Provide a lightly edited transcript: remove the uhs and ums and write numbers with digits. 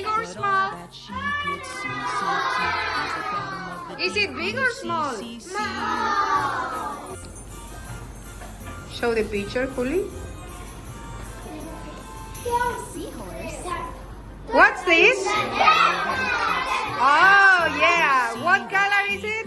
big or small? Is it big or small? Show the picture, Kuli. Seahorse. What's this? Oh, yeah. What color is it?